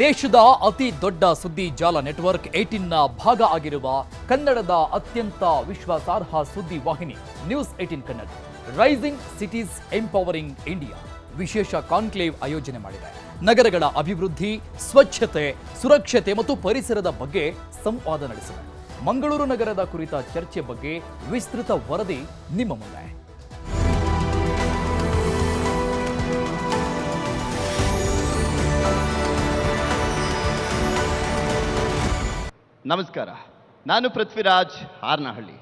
ದೇಶದ ಅತಿ ದೊಡ್ಡ ಸುದ್ದಿ ಜಾಲ ನೆಟ್ವರ್ಕ್ 18ನ ಭಾಗ ಆಗಿರುವ ಕನ್ನಡದ ಅತ್ಯಂತ ವಿಶ್ವಾಸಾರ್ಹ ಸುದ್ದಿ ವಾಹಿನಿ news 18 Kannada rising cities empowering India ವಿಶೇಷ ಕಾನ್ಕ್ಲೇವ್ ಆಯೋಜನೆ ಮಾಡಿದೆ. ನಗರಗಳ ಅಭಿವೃದ್ಧಿ, ಸ್ವಚ್ಛತೆ, ಸುರಕ್ಷತೆ ಮತ್ತು ಪರಿಸರದ ಬಗ್ಗೆ ಸಂವಾದ ನಡೆಸಿದೆ. ಮಂಗಳೂರು ನಗರದ ಕುರಿತ ಚರ್ಚೆ ಬಗ್ಗೆ ವಿಸ್ತೃತ ವರದಿ ನಿಮ್ಮ ಮುಂದೆ. ನಮಸ್ಕಾರ, ನಾನು ಪೃಥ್ವಿರಾಜ್ ಹಾರ್ನಹಳ್ಳಿ.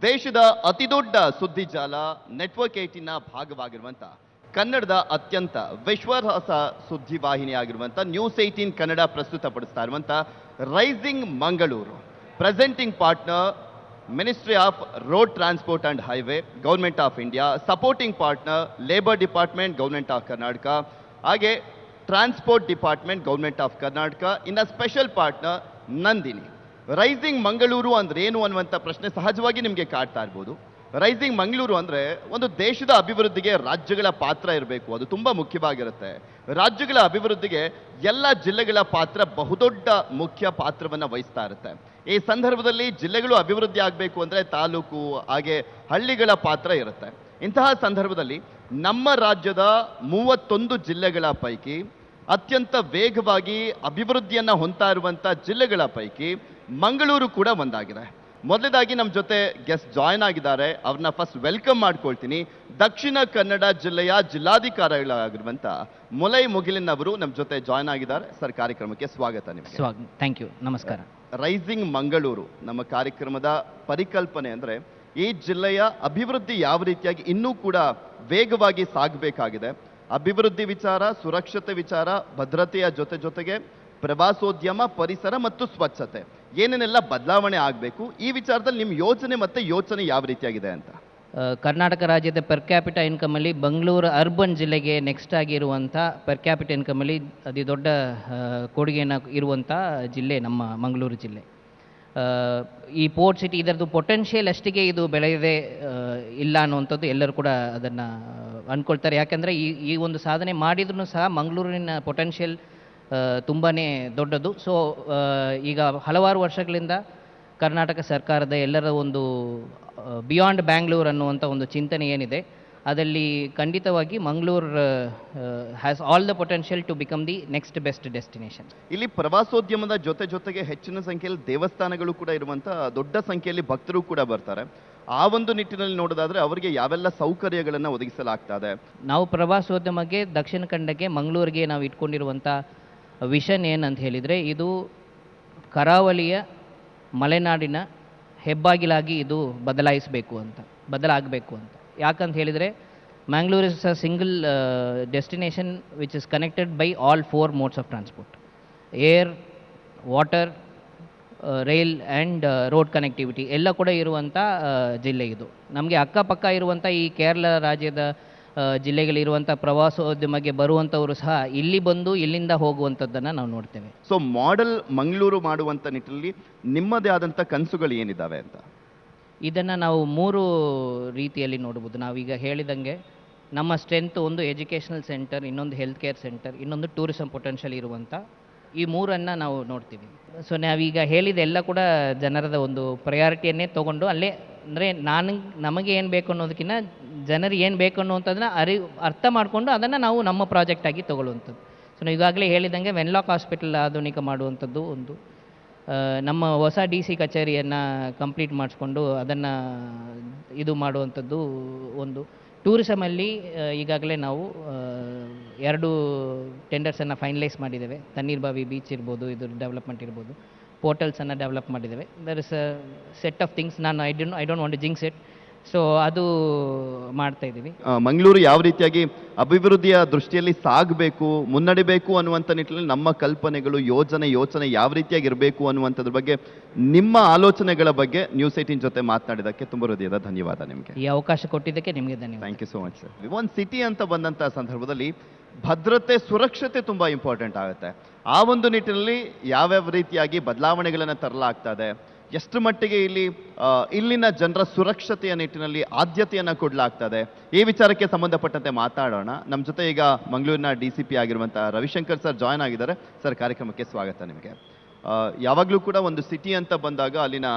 ದೇಶದ ಅತಿದೊಡ್ಡ ಸುದ್ದಿ ಜಾಲ ನೆಟ್ವರ್ಕ್ 18ನ ಭಾಗವಾಗಿರುವಂಥ ಕನ್ನಡದ ಅತ್ಯಂತ ವಿಶ್ವಾಸಾರ್ಹ ಸುದ್ದಿವಾಹಿನಿಯಾಗಿರುವಂಥ ನ್ಯೂಸ್ 18 ಕನ್ನಡ ಪ್ರಸ್ತುತಪಡಿಸ್ತಾ ಇರುವಂಥ rising Mangaluru. Presenting partner ministry of road transport and highway, government of India. Supporting partner labour department, government of Karnataka. ಹಾಗೆ transport department, government of Karnataka. ಇನ್ನು special partner Nandini. Rising Mangaluru ಅಂದ್ರೆ ಏನು ಅನ್ನುವಂಥ ಪ್ರಶ್ನೆ ಸಹಜವಾಗಿ ನಿಮಗೆ ಕಾಡ್ತಾ ಇರ್ಬೋದು. ರೈಸಿಂಗ್ ಮಂಗಳೂರು ಅಂದರೆ ಒಂದು ದೇಶದ ಅಭಿವೃದ್ಧಿಗೆ ರಾಜ್ಯಗಳ ಪಾತ್ರ ಇರಬೇಕು, ಅದು ತುಂಬ ಮುಖ್ಯವಾಗಿರುತ್ತೆ. ರಾಜ್ಯಗಳ ಅಭಿವೃದ್ಧಿಗೆ ಎಲ್ಲ ಜಿಲ್ಲೆಗಳ ಪಾತ್ರ ಬಹುದೊಡ್ಡ ಮುಖ್ಯ ಪಾತ್ರವನ್ನು ವಹಿಸ್ತಾ ಇರುತ್ತೆ. ಈ ಸಂದರ್ಭದಲ್ಲಿ ಜಿಲ್ಲೆಗಳು ಅಭಿವೃದ್ಧಿ ಆಗಬೇಕು ಅಂದರೆ ತಾಲೂಕು ಹಾಗೆ ಹಳ್ಳಿಗಳ ಪಾತ್ರ ಇರುತ್ತೆ. ಇಂತಹ ಸಂದರ್ಭದಲ್ಲಿ ನಮ್ಮ ರಾಜ್ಯದ 31 ಜಿಲ್ಲೆಗಳ ಪೈಕಿ ಅತ್ಯಂತ ವೇಗವಾಗಿ ಅಭಿವೃದ್ಧಿಯನ್ನು ಹೊಂದ್ತಾ ಇರುವಂಥ ಜಿಲ್ಲೆಗಳ ಪೈಕಿ ಮಂಗಳೂರು ಕೂಡ ಒಂದಾಗಿದೆ. ಮೊದಲದಾಗಿ ನಮ್ಮ ಜೊತೆ ಗೆಸ್ಟ್ ಜಾಯ್ನ್ ಆಗಿದ್ದಾರೆ, ಅವ್ರನ್ನ ಫಸ್ಟ್ ವೆಲ್ಕಮ್ ಮಾಡ್ಕೊಳ್ತೀನಿ. ದಕ್ಷಿಣ ಕನ್ನಡ ಜಿಲ್ಲೆಯ ಜಿಲ್ಲಾಧಿಕಾರಿಗಳಾಗಿರುವಂಥ ಮುಲೈ ಮುಗಿಲಿನ್ ಅವರು ನಮ್ಮ ಜೊತೆ ಜಾಯ್ನ್ ಆಗಿದ್ದಾರೆ. ಸರ್, ಕಾರ್ಯಕ್ರಮಕ್ಕೆ ಸ್ವಾಗತ. ನಿಮಗೆ ಥ್ಯಾಂಕ್ ಯು, ನಮಸ್ಕಾರ. ರೈಸಿಂಗ್ ಮಂಗಳೂರು ನಮ್ಮ ಕಾರ್ಯಕ್ರಮದ ಪರಿಕಲ್ಪನೆ ಅಂದರೆ ಈ ಜಿಲ್ಲೆಯ ಅಭಿವೃದ್ಧಿ ಯಾವ ರೀತಿಯಾಗಿ ಇನ್ನೂ ಕೂಡ ವೇಗವಾಗಿ ಸಾಗಬೇಕಾಗಿದೆ. ಅಭಿವೃದ್ಧಿ ವಿಚಾರ, ಸುರಕ್ಷತೆ ವಿಚಾರ, ಭದ್ರತೆಯ ಜೊತೆಗೆ ಪ್ರವಾಸೋದ್ಯಮ, ಪರಿಸರ ಮತ್ತು ಸ್ವಚ್ಛತೆ ಏನೇನೆಲ್ಲ ಬದಲಾವಣೆ ಆಗಬೇಕು, ಈ ವಿಚಾರದಲ್ಲಿ ನಿಮ್ಮ ಯೋಜನೆ ಮತ್ತು ಯೋಚನೆ ಯಾವ ರೀತಿಯಾಗಿದೆ ಅಂತ. ಕರ್ನಾಟಕ ರಾಜ್ಯದ ಪರ್ ಕ್ಯಾಪಿಟಲ್ ಇನ್ಕಮಲ್ಲಿ ಬೆಂಗಳೂರು ಅರ್ಬನ್ ಜಿಲ್ಲೆಗೆ ನೆಕ್ಸ್ಟ್ ಆಗಿರುವಂಥ ಪರ್ ಕ್ಯಾಪಿಟಲ್ ಇನ್ಕಮಲ್ಲಿ ಅತಿ ದೊಡ್ಡ ಕೊಡುಗೆಯನ್ನು ಇರುವಂಥ ಜಿಲ್ಲೆ ನಮ್ಮ ಮಂಗಳೂರು ಜಿಲ್ಲೆ. ಈ ಪೋರ್ಟ್ ಸಿಟಿ ಇದರದ್ದು ಪೊಟೆನ್ಷಿಯಲ್ ಅಷ್ಟಿಗೆ ಇದು ಬೆಳೆಯದೆ ಇಲ್ಲ ಅನ್ನುವಂಥದ್ದು ಎಲ್ಲರೂ ಕೂಡ ಅದನ್ನು ಅಂದ್ಕೊಳ್ತಾರೆ. ಯಾಕೆಂದರೆ ಈ ಒಂದು ಸಾಧನೆ ಮಾಡಿದ್ರೂ ಸಹ ಮಂಗಳೂರಿನ ಪೊಟೆನ್ಷಿಯಲ್ ತುಂಬಾ ದೊಡ್ಡದು. ಸೊ ಈಗ ಹಲವಾರು ವರ್ಷಗಳಿಂದ ಕರ್ನಾಟಕ ಸರ್ಕಾರದ ಎಲ್ಲರ ಒಂದು ಬಿಯಾಂಡ್ ಬ್ಯಾಂಗ್ಳೂರ್ ಅನ್ನುವಂಥ ಒಂದು ಚಿಂತನೆ ಏನಿದೆ, ಅದರಲ್ಲಿ ಖಂಡಿತವಾಗಿ Mangaluru has all the potential to become the next best destination. ಇಲ್ಲಿ ಪ್ರವಾಸೋದ್ಯಮದ ಜೊತೆಗೆ ಹೆಚ್ಚಿನ ಸಂಖ್ಯೆಯಲ್ಲಿ ದೇವಸ್ಥಾನಗಳು ಕೂಡ ಇರುವಂಥ ದೊಡ್ಡ ಸಂಖ್ಯೆಯಲ್ಲಿ ಭಕ್ತರು ಕೂಡ ಬರ್ತಾರೆ. ಆ ಒಂದು ನಿಟ್ಟಿನಲ್ಲಿ ನೋಡೋದಾದ್ರೆ ಅವರಿಗೆ ಯಾವೆಲ್ಲ ಸೌಕರ್ಯಗಳನ್ನು ಒದಗಿಸಲಾಗ್ತದೆ? ನಾವು ಪ್ರವಾಸೋದ್ಯಮಕ್ಕೆ ದಕ್ಷಿಣ ಕನ್ನಡಕ್ಕೆ ಮಂಗಳೂರಿಗೆ ನಾವು ಇಟ್ಕೊಂಡಿರುವಂಥ ವಿಷನ್ ಏನಂತ ಹೇಳಿದರೆ, ಇದು ಕರಾವಳಿಯ ಮಲೆನಾಡಿನ ಹೆಬ್ಬಾಗಿಲಾಗಿ ಇದು ಬದಲಾಗಬೇಕು ಅಂತ. ಯಾಕಂತ ಹೇಳಿದರೆ Mangalore is a single destination which is connected by all 4 modes of transport: air, water, rail and road connectivity ಎಲ್ಲ ಕೂಡ ಇರುವಂಥ ಜಿಲ್ಲೆ ಇದು. ನಮಗೆ ಅಕ್ಕಪಕ್ಕ ಇರುವಂಥ ಈ ಕೇರಳ ರಾಜ್ಯದ ಜಿಲ್ಲೆಗಳಿರುವಂಥ ಪ್ರವಾಸೋದ್ಯಮಕ್ಕೆ ಬರುವಂಥವರು ಸಹ ಇಲ್ಲಿ ಬಂದು ಇಲ್ಲಿಂದ ಹೋಗುವಂಥದ್ದನ್ನು ನಾವು ನೋಡ್ತೇವೆ. ಸೊ ಮಾಡೆಲ್ ಮಂಗಳೂರು ಮಾಡುವಂಥ ನಿಟ್ಟಿನಲ್ಲಿ ನಿಮ್ಮದೇ ಆದಂಥ ಕನಸುಗಳು ಏನಿದ್ದಾವೆ ಅಂತ? ಇದನ್ನು ನಾವು 3 ರೀತಿಯಲ್ಲಿ ನೋಡ್ಬೋದು. ನಾವೀಗ ಹೇಳಿದಂಗೆ ನಮ್ಮ ಸ್ಟ್ರೆಂತ್ ಒಂದು ಎಜುಕೇಷನಲ್ ಸೆಂಟರ್, ಇನ್ನೊಂದು ಹೆಲ್ತ್ ಕೇರ್ ಸೆಂಟರ್, ಇನ್ನೊಂದು ಟೂರಿಸಂ ಪೊಟೆನ್ಷಿಯಲ್ ಇರುವಂಥ ಈ 3ಅನ್ನು ನಾವು ನೋಡ್ತೀವಿ. ಸೊ ನಾವೀಗ ಹೇಳಿದೆಲ್ಲ ಕೂಡ ಜನರದ ಒಂದು ಪ್ರಯಾರಿಟಿಯನ್ನೇ ತೊಗೊಂಡು ಅಲ್ಲೇ ಅಂದರೆ ನಮಗೆ ಏನು ಬೇಕು ಅನ್ನೋದಕ್ಕಿಂತ ಜನರಿಗೆ ಏನು ಬೇಕು ಅನ್ನುವಂಥದ್ದನ್ನ ಅರ್ಥ ಮಾಡಿಕೊಂಡು ಅದನ್ನು ನಾವು ನಮ್ಮ ಪ್ರಾಜೆಕ್ಟಾಗಿ ತೊಗೊಳ್ಳುವಂಥದ್ದು. ಸೊ ನಾವು ಈಗಾಗಲೇ ಹೇಳಿದಂಗೆ ವೆನ್ಲಾಕ್ ಹಾಸ್ಪಿಟಲ್ ಆಧುನಿಕ ಮಾಡುವಂಥದ್ದು ಒಂದು, ನಮ್ಮ ಹೊಸ DC ಕಚೇರಿಯನ್ನು ಕಂಪ್ಲೀಟ್ ಮಾಡಿಸ್ಕೊಂಡು ಅದನ್ನು ಇದು ಮಾಡುವಂಥದ್ದು ಒಂದು. ಟೂರಿಸಮಲ್ಲಿ ಈಗಾಗಲೇ ನಾವು 2 ಟೆಂಡರ್ಸನ್ನು ಫೈನಲೈಸ್ ಮಾಡಿದ್ದೇವೆ. ತಣ್ಣೀರ್ಬಾವಿ ಬೀಚ್ ಇರ್ಬೋದು, ಇದು ಡೆವಲಪ್ಮೆಂಟ್ ಇರ್ಬೋದು, ಪೋರ್ಟಲ್ಸನ್ನು ಡೆವಲಪ್ ಮಾಡಿದ್ದೇವೆ. There is a set of things. I don't want to jinx it. So ಅದು ಮಾಡ್ತಾ ಇದ್ದೀವಿ. ಮಂಗಳೂರು ಯಾವ ರೀತಿಯಾಗಿ ಅಭಿವೃದ್ಧಿಯ ದೃಷ್ಟಿಯಲ್ಲಿ ಸಾಗಬೇಕು, ಮುನ್ನಡಿಬೇಕು ಅನ್ನುವಂಥ ನಿಟ್ಟಿನಲ್ಲಿ ನಮ್ಮ ಕಲ್ಪನೆಗಳು, ಯೋಚನೆ ಯಾವ ರೀತಿಯಾಗಿ ಇರಬೇಕು ಅನ್ನುವಂಥದ್ರ ಬಗ್ಗೆ ನಿಮ್ಮ ಆಲೋಚನೆಗಳ ಬಗ್ಗೆ ನ್ಯೂಸ್ 18 ಜೊತೆ ಮಾತನಾಡಿದ್ದಕ್ಕೆ ತುಂಬ ಹೃದಯದ ಧನ್ಯವಾದ ನಿಮಗೆ. ಈ ಅವಕಾಶ ಕೊಟ್ಟಿದ್ದಕ್ಕೆ ನಿಮಗೆ ಧನ್ಯವಾದ. Thank you so much sir. ಒಂದು ಸಿಟಿ ಅಂತ ಬಂದಂಥ ಸಂದರ್ಭದಲ್ಲಿ ಭದ್ರತೆ, ಸುರಕ್ಷತೆ ತುಂಬ ಇಂಪಾರ್ಟೆಂಟ್ ಆಗುತ್ತೆ. ಆ ಒಂದು ನಿಟ್ಟಿನಲ್ಲಿ ಯಾವ್ಯಾವ ರೀತಿಯಾಗಿ ಬದಲಾವಣೆಗಳನ್ನು ತರಲಾಗ್ತದೆ, ಎಷ್ಟು ಮಟ್ಟಿಗೆ ಇಲ್ಲಿನ ಜನರ ಸುರಕ್ಷತೆಯ ನಿಟ್ಟಿನಲ್ಲಿ ಆದ್ಯತೆಯನ್ನು ಕೊಡಲಾಗ್ತದೆ, ಈ ವಿಚಾರಕ್ಕೆ ಸಂಬಂಧಪಟ್ಟಂತೆ ಮಾತಾಡೋಣ. ನಮ್ಮ ಜೊತೆ ಈಗ ಮಂಗಳೂರಿನ DCP ಆಗಿರುವಂಥ ರವಿಶಂಕರ್ ಸರ್ ಜಾಯ್ನ್ ಆಗಿದ್ದಾರೆ. ಸರ್, ಕಾರ್ಯಕ್ರಮಕ್ಕೆ ಸ್ವಾಗತ ನಿಮಗೆ. ಯಾವಾಗಲೂ ಕೂಡ ಒಂದು ಸಿಟಿ ಅಂತ ಬಂದಾಗ ಅಲ್ಲಿನ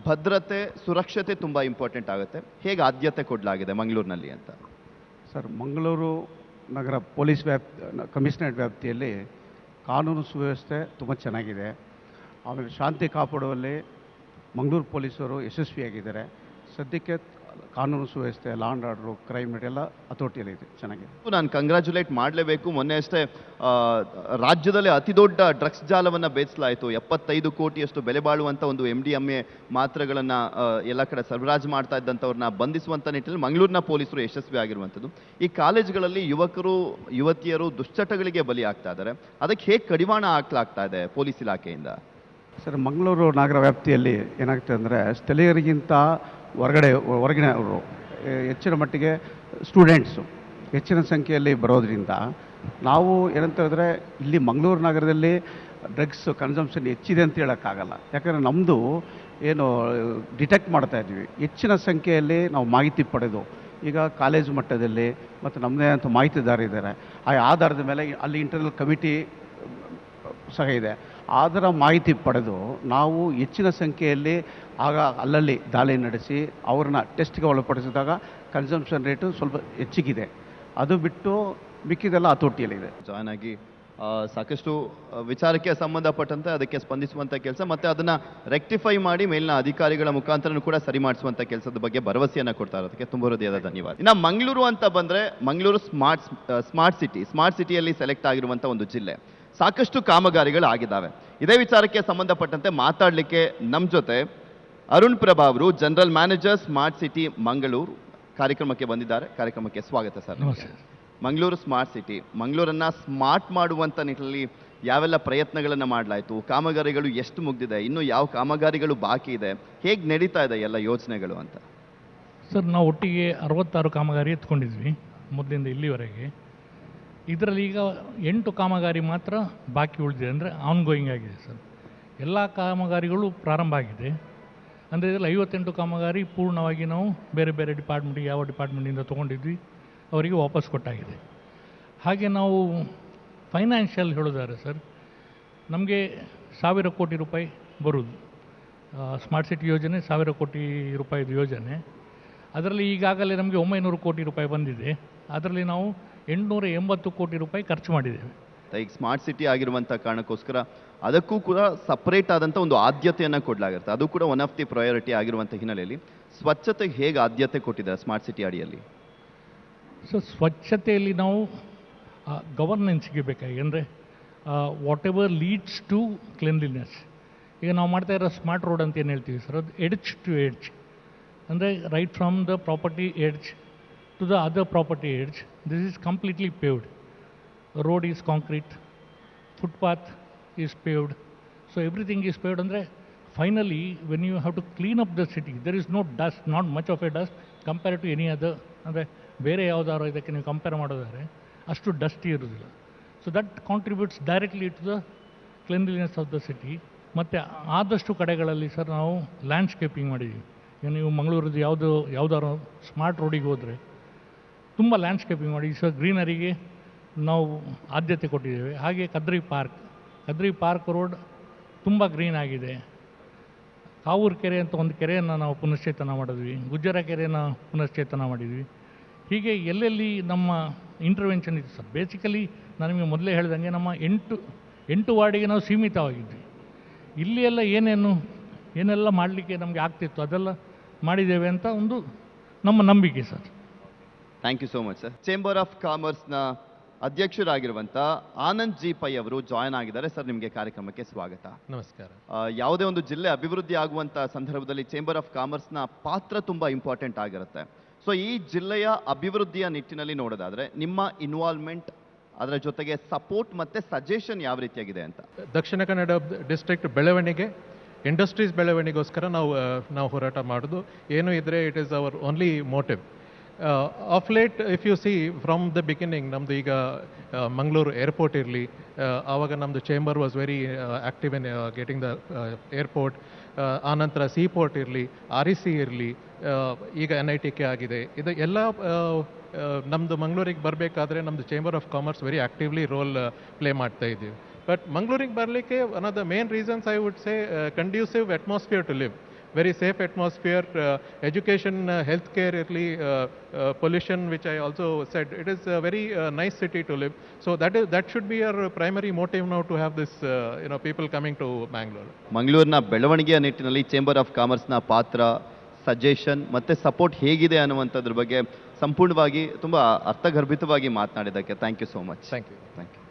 ಭದ್ರತೆ, ಸುರಕ್ಷತೆ ತುಂಬ ಇಂಪಾರ್ಟೆಂಟ್ ಆಗುತ್ತೆ. ಹೇಗೆ ಆದ್ಯತೆ ಕೊಡಲಾಗಿದೆ ಮಂಗಳೂರಿನಲ್ಲಿ ಅಂತ? ಸರ್, ಮಂಗಳೂರು ನಗರ ಪೊಲೀಸ್ ಕಮಿಷನರೇಟ್ ವ್ಯಾಪ್ತಿಯಲ್ಲಿ ಕಾನೂನು ಸುವ್ಯವಸ್ಥೆ ತುಂಬ ಚೆನ್ನಾಗಿದೆ. ಆಮೇಲೆ ಶಾಂತಿ ಕಾಪಾಡುವಲ್ಲಿ ಮಂಗಳೂರು ಪೊಲೀಸರು ಯಶಸ್ವಿಯಾಗಿದ್ದಾರೆ. ಸದ್ಯಕ್ಕೆ ಕಾನೂನು ಸುವ್ಯವಸ್ಥೆ, law and order, crime rate ಎಲ್ಲ ಹತೋಟಿಯಲ್ಲಿದೆ, ಚೆನ್ನಾಗಿದೆ. ನಾನು ಕಂಗ್ರ್ಯಾಚುಲೇಟ್ ಮಾಡಲೇಬೇಕು. ಮೊನ್ನೆ ಅಷ್ಟೇ ರಾಜ್ಯದಲ್ಲೇ ಅತಿ ದೊಡ್ಡ ಡ್ರಗ್ಸ್ ಜಾಲವನ್ನು ಬೇಯಿಸಲಾಯಿತು. 75 ಕೋಟಿಯಷ್ಟು ಬೆಲೆ ಬಾಳುವಂಥ ಒಂದು MDMA ಮಾತ್ರೆಗಳನ್ನು ಎಲ್ಲ ಕಡೆ ಸರಬರಾಜು ಮಾಡ್ತಾ ಇದ್ದಂಥವ್ರನ್ನ ಬಂಧಿಸುವಂಥ ನಿಟ್ಟಿನಲ್ಲಿ ಮಂಗಳೂರಿನ ಪೊಲೀಸರು ಯಶಸ್ವಿ ಆಗಿರುವಂಥದ್ದು. ಈ ಕಾಲೇಜುಗಳಲ್ಲಿ ಯುವಕರು ಯುವತಿಯರು ದುಶ್ಚಟಗಳಿಗೆ ಬಲಿ ಆಗ್ತಾ ಇದ್ದಾರೆ. ಅದಕ್ಕೆ ಹೇಗೆ ಕಡಿವಾಣ ಹಾಕ್ಲಾಗ್ತಾ ಇದೆ ಪೊಲೀಸ್ ಇಲಾಖೆಯಿಂದ? ಸರ್, ಮಂಗಳೂರು ನಗರ ವ್ಯಾಪ್ತಿಯಲ್ಲಿ ಏನಾಗ್ತದೆ ಅಂದರೆ ಸ್ಥಳೀಯರಿಗಿಂತ ಹೊರಗಿನ ಅವರು ಹೆಚ್ಚಿನ ಮಟ್ಟಿಗೆ ಸ್ಟೂಡೆಂಟ್ಸು ಹೆಚ್ಚಿನ ಸಂಖ್ಯೆಯಲ್ಲಿ ಬರೋದ್ರಿಂದ ನಾವು ಏನಂತ ಹೇಳಿದ್ರೆ ಇಲ್ಲಿ ಮಂಗಳೂರು ನಗರದಲ್ಲಿ ಡ್ರಗ್ಸ್ ಕನ್ಸಂಪ್ಷನ್ ಹೆಚ್ಚಿದೆ ಅಂತ ಹೇಳೋಕ್ಕಾಗಲ್ಲ. ಯಾಕಂದರೆ ನಮ್ಮದು ಏನು ಡಿಟೆಕ್ಟ್ ಮಾಡ್ತಾ ಇದ್ವಿ, ಹೆಚ್ಚಿನ ಸಂಖ್ಯೆಯಲ್ಲಿ ನಾವು ಮಾಹಿತಿ ಪಡೆದು ಈಗ ಕಾಲೇಜು ಮಟ್ಟದಲ್ಲಿ ಮತ್ತು ನಮ್ಮದೇ ಅಂತ ಮಾಹಿತಿದಾರರಿದ್ದಾರೆ. ಆ ಆಧಾರದ ಮೇಲೆ ಅಲ್ಲಿ ಇಂಟರ್ನಲ್ ಕಮಿಟಿ ಸಹ ಇದೆ. ಅದರ ಮಾಹಿತಿ ಪಡೆದು ನಾವು ಹೆಚ್ಚಿನ ಸಂಖ್ಯೆಯಲ್ಲಿ ಆಗ ಅಲ್ಲಲ್ಲಿ ದಾಳಿ ನಡೆಸಿ ಅವ್ರನ್ನ ಟೆಸ್ಟ್ಗೆ ಒಳಪಡಿಸಿದಾಗ ಕನ್ಸಂಪ್ಷನ್ ರೇಟು ಸ್ವಲ್ಪ ಹೆಚ್ಚಿಗಿದೆ. ಅದು ಬಿಟ್ಟು ಮಿಕ್ಕಿದೆಲ್ಲ ಹತೋಟಿಯಲ್ಲಿದೆ. ಜಾಯ್ನ್ ಆಗಿ ಸಾಕಷ್ಟು ವಿಚಾರಕ್ಕೆ ಸಂಬಂಧಪಟ್ಟಂತೆ ಅದಕ್ಕೆ ಸ್ಪಂದಿಸುವಂಥ ಕೆಲಸ ಮತ್ತು ಅದನ್ನು ರೆಕ್ಟಿಫೈ ಮಾಡಿ ಮೇಲಿನ ಅಧಿಕಾರಿಗಳ ಮುಖಾಂತರನೂ ಕೂಡ ಸರಿ ಮಾಡಿಸುವಂಥ ಕೆಲಸದ ಬಗ್ಗೆ ಭರವಸೆಯನ್ನು ಕೊಡ್ತಾ ಇರೋದಕ್ಕೆ ತುಂಬ ಹೃದಯದ ಧನ್ಯವಾದ. ಇನ್ನು ಮಂಗಳೂರು ಅಂತ ಬಂದರೆ ಮಂಗಳೂರು ಸ್ಮಾರ್ಟ್ ಸಿಟಿಯಲ್ಲಿ ಸೆಲೆಕ್ಟ್ ಆಗಿರುವಂಥ ಒಂದು ಜಿಲ್ಲೆ. ಸಾಕಷ್ಟು ಕಾಮಗಾರಿಗಳು ಆಗಿದ್ದಾವೆ. ಇದೇ ವಿಚಾರಕ್ಕೆ ಸಂಬಂಧಪಟ್ಟಂತೆ ಮಾತಾಡಲಿಕ್ಕೆ ನಮ್ಮ ಜೊತೆ ಅರುಣ್ ಪ್ರಭಾ ಅವರು, general manager smart city Mangaluru, ಕಾರ್ಯಕ್ರಮಕ್ಕೆ ಬಂದಿದ್ದಾರೆ. ಕಾರ್ಯಕ್ರಮಕ್ಕೆ ಸ್ವಾಗತ ಸರ್. ಮಂಗಳೂರು ಸ್ಮಾರ್ಟ್ ಸಿಟಿ, ಮಂಗಳೂರನ್ನು ಸ್ಮಾರ್ಟ್ ಮಾಡುವಂಥ ನಿಟ್ಟಿನಲ್ಲಿ ಯಾವೆಲ್ಲ ಪ್ರಯತ್ನಗಳನ್ನು ಮಾಡಲಾಯಿತು? ಕಾಮಗಾರಿಗಳು ಎಷ್ಟು ಮುಗಿದಿದೆ? ಇನ್ನೂ ಯಾವ ಕಾಮಗಾರಿಗಳು ಬಾಕಿ ಇದೆ? ಹೇಗೆ ನಡೀತಾ ಇದೆ ಎಲ್ಲ ಯೋಜನೆಗಳು ಅಂತ? ಸರ್, ನಾವು ಒಟ್ಟಿಗೆ 66 ಕಾಮಗಾರಿ ಎತ್ಕೊಂಡಿದ್ವಿ ಮೊದಲಿಂದ ಇಲ್ಲಿವರೆಗೆ. ಇದರಲ್ಲಿ ಈಗ 8 ಕಾಮಗಾರಿ ಮಾತ್ರ ಬಾಕಿ ಉಳಿದಿದೆ, ಅಂದರೆ ಆನ್ಗೋಯಿಂಗ್ ಆಗಿದೆ ಸರ್. ಎಲ್ಲ ಕಾಮಗಾರಿಗಳು ಪ್ರಾರಂಭ ಆಗಿದೆ. ಅಂದರೆ ಇದರಲ್ಲಿ 58 ಕಾಮಗಾರಿ ಪೂರ್ಣವಾಗಿ ನಾವು ಬೇರೆ ಬೇರೆ ಡಿಪಾರ್ಟ್ಮೆಂಟಿಗೆ, ಯಾವ ಡಿಪಾರ್ಟ್ಮೆಂಟಿಂದ ತೊಗೊಂಡಿದ್ವಿ ಅವರಿಗೆ ವಾಪಸ್ ಕೊಟ್ಟಾಗಿದೆ. ಹಾಗೆ ನಾವು ಫೈನಾನ್ಷಿಯಲ್ ಹೇಳೋದಾದ್ರೆ ಸರ್, ನಮಗೆ 1000 ಕೋಟಿ ರೂಪಾಯಿ ಬರುವುದು. ಸ್ಮಾರ್ಟ್ ಸಿಟಿ ಯೋಜನೆ 1000 ಕೋಟಿ ರೂಪಾಯಿದು ಯೋಜನೆ. ಅದರಲ್ಲಿ ಈಗಾಗಲೇ ನಮಗೆ 900 ಕೋಟಿ ರೂಪಾಯಿ ಬಂದಿದೆ. ಅದರಲ್ಲಿ ನಾವು 880 ಕೋಟಿ ರೂಪಾಯಿ ಖರ್ಚು ಮಾಡಿದ್ದೇವೆ. ಈಗ ಸ್ಮಾರ್ಟ್ ಸಿಟಿ ಆಗಿರುವಂಥ ಕಾರಣಕ್ಕೋಸ್ಕರ ಅದಕ್ಕೂ ಕೂಡ ಸಪ್ರೇಟ್ ಆದಂಥ ಒಂದು ಆದ್ಯತೆಯನ್ನು ಕೊಡಲಾಗಿರುತ್ತೆ. ಅದು ಕೂಡ ಒನ್ ಆಫ್ ದಿ ಪ್ರಯಾರಿಟಿ ಆಗಿರುವಂಥ ಹಿನ್ನೆಲೆಯಲ್ಲಿ ಸ್ವಚ್ಛತೆಗೆ ಹೇಗೆ ಆದ್ಯತೆ ಕೊಟ್ಟಿದ್ದಾರೆ ಸ್ಮಾರ್ಟ್ ಸಿಟಿ ಅಡಿಯಲ್ಲಿ? ಸೊ ಸ್ವಚ್ಛತೆಯಲ್ಲಿ ನಾವು ಗವರ್ನೆನ್ಸ್ಗೆ ಬೇಕಾಗಿ, ಅಂದರೆ whatever leads to cleanliness. ಈಗ ನಾವು ಮಾಡ್ತಾ ಇರೋ ಸ್ಮಾರ್ಟ್ ರೋಡ್ ಅಂತ ಏನು ಹೇಳ್ತೀವಿ ಸರ್, ಅದು ಎಡ್ಜ್ ಟು ಎಡ್ಜ್, ಅಂದರೆ right from the property edge to the other property edge. This is completely paved. Road is concrete, footpath is paved, so everything is paved. Andre finally when you have to clean up the city, there is no dust, not much of a dust compared to any other. Andre ಬೇರೆ ಯಾವುದಾದ್ರು ಇದಕ್ಕೆ ನೀವು compare ಮಾಡೋದಾದ್ರೆ ಅಷ್ಟು dusty ಇರೋದಿಲ್ಲ. So that contributes directly to the cleanliness of the city. ಮತ್ತು ಆದಷ್ಟು ಕಡೆಗಳಲ್ಲಿ ಸರ್ ನಾವು ಲ್ಯಾಂಡ್ಸ್ಕೇಪಿಂಗ್ ಮಾಡಿದ್ದೀವಿ. ಈಗ ನೀವು ಮಂಗಳೂರದ್ದು ಯಾವುದಾದ್ರು ಸ್ಮಾರ್ಟ್ ರೋಡಿಗೆ ಹೋದರೆ ತುಂಬ ಲ್ಯಾಂಡ್ಸ್ಕೇಪಿಂಗ್ ಮಾಡಿ ಸರ್, ಗ್ರೀನರಿಗೆ ನಾವು ಆದ್ಯತೆ ಕೊಟ್ಟಿದ್ದೇವೆ. ಹಾಗೆ ಕದ್ರಿ ಪಾರ್ಕ್ ರೋಡ್ ತುಂಬ ಗ್ರೀನ್ ಆಗಿದೆ. ಕಾವೂರು ಕೆರೆ ಅಂತ ಒಂದು ಕೆರೆಯನ್ನು ನಾವು ಪುನಶ್ಚೇತನ ಮಾಡಿದ್ವಿ. ಗುಜ್ಜರ ಕೆರೆಯನ್ನು ಪುನಶ್ಚೇತನ ಮಾಡಿದ್ವಿ. ಹೀಗೆ ಎಲ್ಲೆಲ್ಲಿ ನಮ್ಮ ಇಂಟರ್ವೆನ್ಷನ್ ಇದೆ ಸರ್. ಬೇಸಿಕಲಿ ನಾನು ನಿಮಗೆ ಮೊದಲೇ ಹೇಳ್ದಂಗೆ ನಮ್ಮ 8 ವಾರ್ಡಿಗೆ ನಾವು ಸೀಮಿತವಾಗಿದ್ವಿ. ಇಲ್ಲಿ ಎಲ್ಲ ಏನೆಲ್ಲ ಮಾಡಲಿಕ್ಕೆ ನಮಗೆ ಆಗ್ತಿತ್ತು ಅದೆಲ್ಲ ಮಾಡಿದ್ದೇವೆ ಅಂತ ಒಂದು ನಮ್ಮ ನಂಬಿಕೆ sir. Thank you so much sir. Chamber of ಕಾಮರ್ಸ್ನ ಅಧ್ಯಕ್ಷರಾಗಿರುವಂಥ ಆನಂದ್ ಜಿ ಪೈ ಅವರು ಜಾಯ್ನ್ ಆಗಿದ್ದಾರೆ. ಸರ್, ನಿಮಗೆ ಕಾರ್ಯಕ್ರಮಕ್ಕೆ ಸ್ವಾಗತ. ನಮಸ್ಕಾರ. ಯಾವುದೇ ಒಂದು ಜಿಲ್ಲೆ ಅಭಿವೃದ್ಧಿ ಆಗುವಂಥ ಸಂದರ್ಭದಲ್ಲಿ ಚೇಂಬರ್ ಆಫ್ ಕಾಮರ್ಸ್ನ ಪಾತ್ರ ತುಂಬ ಇಂಪಾರ್ಟೆಂಟ್ ಆಗಿರುತ್ತೆ. ಸೊ ಈ ಜಿಲ್ಲೆಯ ಅಭಿವೃದ್ಧಿಯ ನಿಟ್ಟಿನಲ್ಲಿ ನೋಡೋದಾದರೆ ನಿಮ್ಮ ಇನ್ವಾಲ್ವ್ಮೆಂಟ್, ಅದರ ಜೊತೆಗೆ ಸಪೋರ್ಟ್ ಮತ್ತು ಸಜೆಷನ್ ಯಾವ ರೀತಿಯಾಗಿದೆ ಅಂತ? ದಕ್ಷಿಣ ಕನ್ನಡ ಡಿಸ್ಟ್ರಿಕ್ಟ್ ಬೆಳವಣಿಗೆ, ಇಂಡಸ್ಟ್ರೀಸ್ ಬೆಳವಣಿಗೆಗೋಸ್ಕರ ನಾವು ಹೋರಾಟ ಮಾಡೋದು. ಏನು ಇದ್ದರೆ it is our only motive. Of late, if you see from the beginning, ನಮ್ಮದು ಈಗ ಮಂಗಳೂರು ಏರ್ಪೋರ್ಟ್ ಇರಲಿ, ಆವಾಗ ನಮ್ಮದು chamber was very active in getting the airport. ಆನಂತರ ಸೀಪೋರ್ಟ್ ಇರಲಿ, REC ಇರಲಿ, ಈಗ NITK ಆಗಿದೆ. ಇದು ಎಲ್ಲ ನಮ್ಮದು ಮಂಗಳೂರಿಗೆ ಬರಬೇಕಾದ್ರೆ ನಮ್ಮದು chamber of commerce very actively role play ಮಾಡ್ತಾ ಇದ್ದೀವಿ. ಬಟ್ ಮಂಗಳೂರಿಗೆ ಬರಲಿಕ್ಕೆ one of the main reasons I would say conducive atmosphere to live, very safe atmosphere, education, healthcare, pollution, which I also said. It is a very nice city to live. So that should be our primary motive now to have this, people coming to Bangalore. ಮಂಗಳೂರಿನ ಬೆಳವಣಿಗೆಯ ನಿಟ್ಟಿನಲ್ಲಿ chamber of ಕಾಮರ್ಸ್ನ ಪಾತ್ರ, suggestion ಮತ್ತು support ಹೇಗಿದೆ ಅನ್ನುವಂಥದ್ರ ಬಗ್ಗೆ ಸಂಪೂರ್ಣವಾಗಿ ತುಂಬ ಅರ್ಥಗರ್ಭಿತವಾಗಿ ಮಾತನಾಡಿದ್ದಕ್ಕೆ thank you so much. Thank you. Thank you.